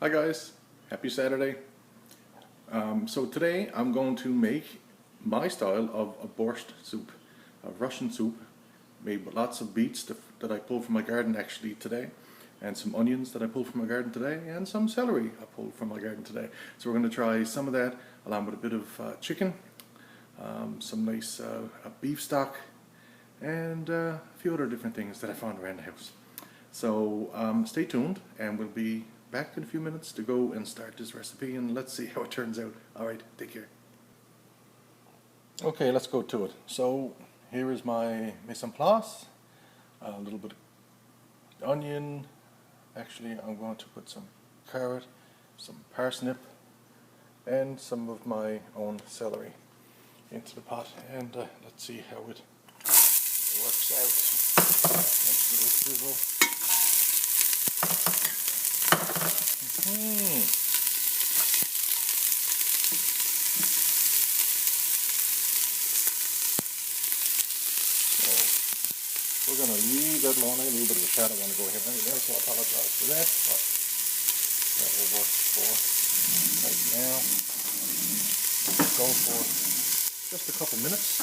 Hi guys, happy Saturday. So today I'm going to make my style of a borscht soup, a Russian soup made with lots of beets that I pulled from my garden actually today, and some onions that I pulled from my garden today, and some celery I pulled from my garden today. So we're going to try some of that along with a bit of chicken, some nice beef stock, and a few other different things that I found around the house. So stay tuned, and we'll be back in a few minutes to go and start this recipe, and let's see how it turns out. Alright, take care. Okay, let's go to it. So here is my mise en place. A little bit of onion. Actually, I'm going to put some carrot, some parsnip, and some of my own celery into the pot, and let's see how it works out. Nice little sizzle. So we're going to leave that alone. I got a little bit of a shadow want to go ahead right there, so I apologize for that, but that will work for right now. Go for just a couple minutes.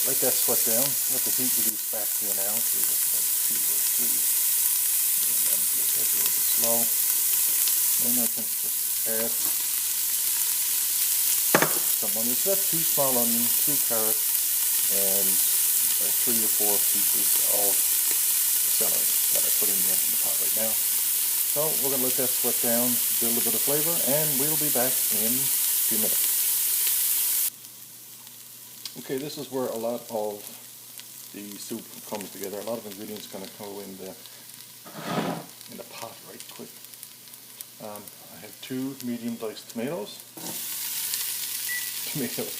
Let that sweat down. Let the heat reduce back to now to just about 2 or 3. And then let that go a bit slow. And I can just add some onions. So that's 2 small onions, 2 carrots, and 3 or 4 pieces of celery that I put in the pot right now. So we're going to let that sweat down, build a bit of flavor, and we'll be back in a few minutes. Okay, this is where a lot of the soup comes together. A lot of ingredients going to go in the pot right quick. I have 2 medium diced tomatoes.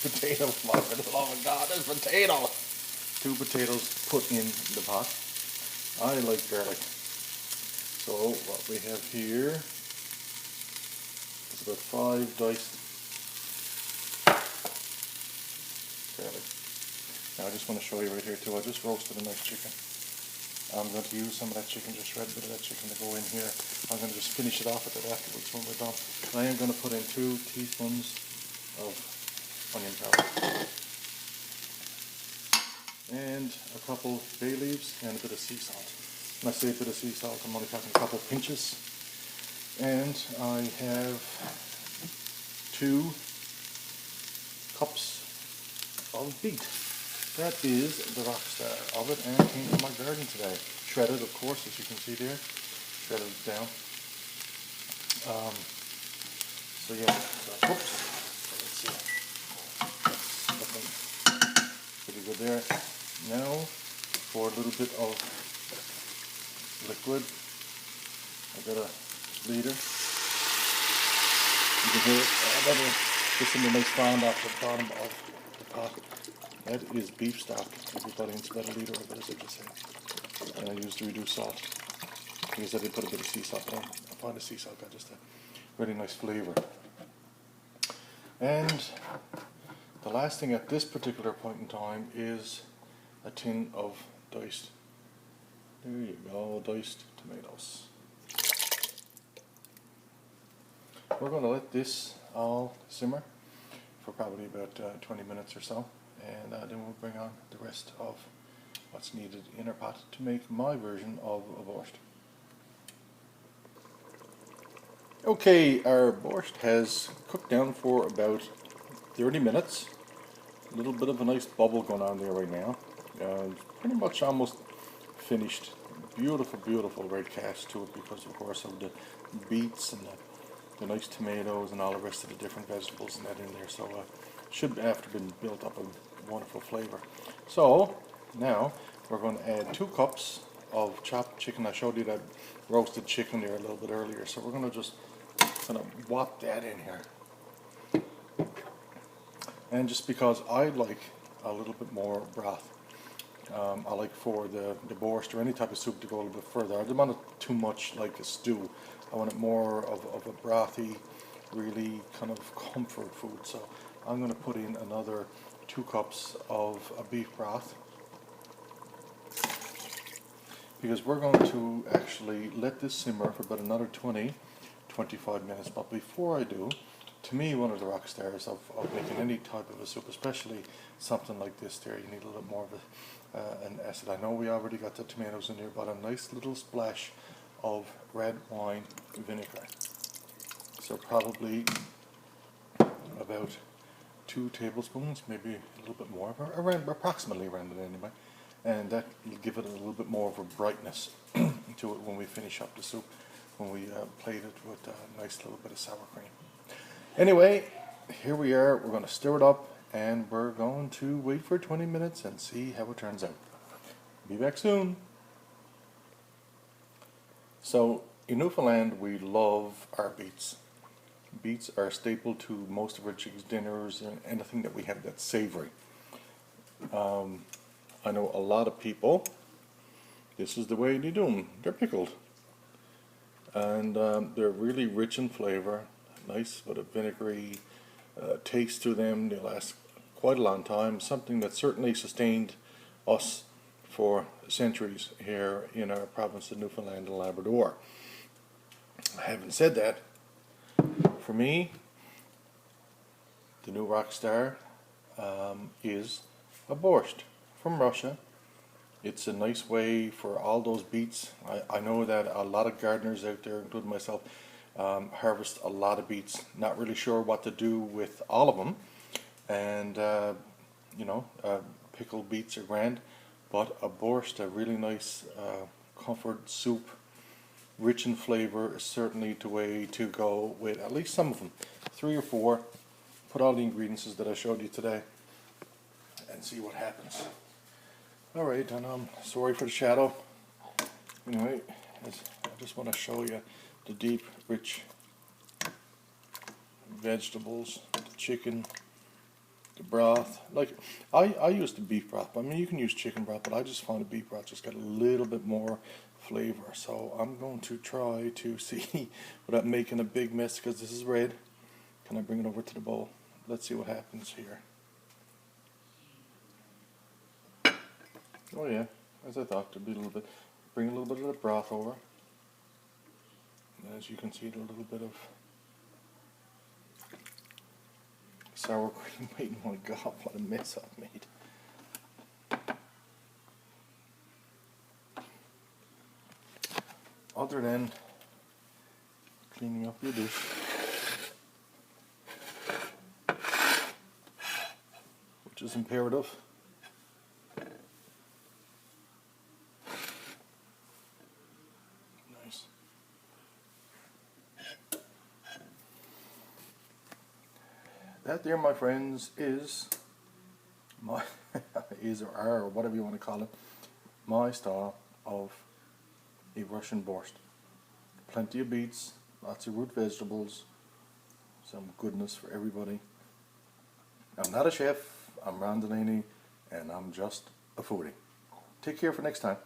Potatoes, oh my god, there's potatoes! 2 potatoes put in the pot. I like garlic. So what we have here is about 5 diced garlic. Now I just want to show you right here too, I just roasted a nice chicken. I'm going to use some of that chicken, just shred a bit of that chicken to go in here. I'm going to just finish it off with it afterwards when we're done. I am going to put in 2 teaspoons of onion powder. And a couple bay leaves and a bit of sea salt. When I say a bit of sea salt, I'm only talking a couple pinches. And I have 2 cups of beet. That is the rock star of it, and came from my garden today. Shredded, of course, as you can see there. Shredded it down. So yeah, whoops. Let's see. That's looking pretty good there. Now for a little bit of liquid. I got a liter. You can hear it. Just in the nice sound off the bottom of the pot. That is beef stock, everybody. It's about a liter of it, as I just said. And I used to reduce salt because I did put a bit of sea salt on. I find the sea salt got just a really nice flavor. And the last thing at this particular point in time is a tin of diced, there you go, diced tomatoes. We're going to let this all simmer for probably about 20 minutes or so, and then we'll bring on the rest of what's needed in our pot to make my version of a borscht. Okay, our borscht has cooked down for about 30 minutes. A little bit of a nice bubble going on there right now. Pretty much almost finished. Beautiful, beautiful red cast to it because, of course, of the beets and the nice tomatoes and all the rest of the different vegetables and that in there. So should have been built up a wonderful flavor. So now we're going to add 2 cups of chopped chicken. I showed you that roasted chicken there a little bit earlier. So we're going to just kind of whop that in here. And just because I like a little bit more broth. I like for the borscht or any type of soup to go a little bit further. I don't want it too much like a stew. I want it more of a brothy, really kind of comfort food. So I'm going to put in another 2 cups of beef broth, because we're going to actually let this simmer for about another 20-25 minutes. But before I do, to me, one of the rock stars of making any type of a soup, especially something like this there, you need a little more of an acid. I know we already got the tomatoes in here, but a nice little splash of red wine vinegar. So probably about 2 tablespoons, maybe a little bit more, around, approximately around it anyway. And that will give it a little bit more of a brightness to it when we finish up the soup, when we plate it with a nice little bit of sour cream. Anyway, here we are. We're going to stir it up, and we're going to wait for 20 minutes and see how it turns out. Be back soon. So in Newfoundland, we love our beets. Beets are a staple to most of our chicks' dinners and anything that we have that's savory. I know a lot of people, this is the way they do them. They're pickled. And they're really rich in flavor, nice but a vinegary taste to them. They last quite a long time, something that certainly sustained us for centuries here in our province of Newfoundland and Labrador. Having said that, for me, the new rock star is a borscht from Russia. It's a nice way for all those beets. I know that a lot of gardeners out there, including myself, harvest a lot of beets. Not really sure what to do with all of them. And, pickled beets are grand. But a borscht, a really nice comfort soup, rich in flavor, is certainly the way to go with at least some of them. 3 or 4. Put all the ingredients that I showed you today and see what happens. Alright, and I'm sorry for the shadow. Anyway, I just want to show you the deep, rich vegetables, the chicken, the broth. Like, I use the beef broth. I mean, you can use chicken broth, but I just find the beef broth just got a little bit more flavor. So I'm going to try to see without making a big mess, because this is red. Can I bring it over to the bowl? Let's see what happens here. Oh yeah, as I thought, there'd be a little bit. Bring a little bit of the broth over. And as you can see, a little bit of sour cream. Wait, oh my God, what a mess I've made. Other than cleaning up your dish, which is imperative. Nice. That there, my friends, is my is or are, or whatever you want to call it, my style of a Russian borscht. Plenty of beets, lots of root vegetables, some goodness for everybody. I'm not a chef, I'm Ron Delaney, and I'm just a foodie. Take care for next time.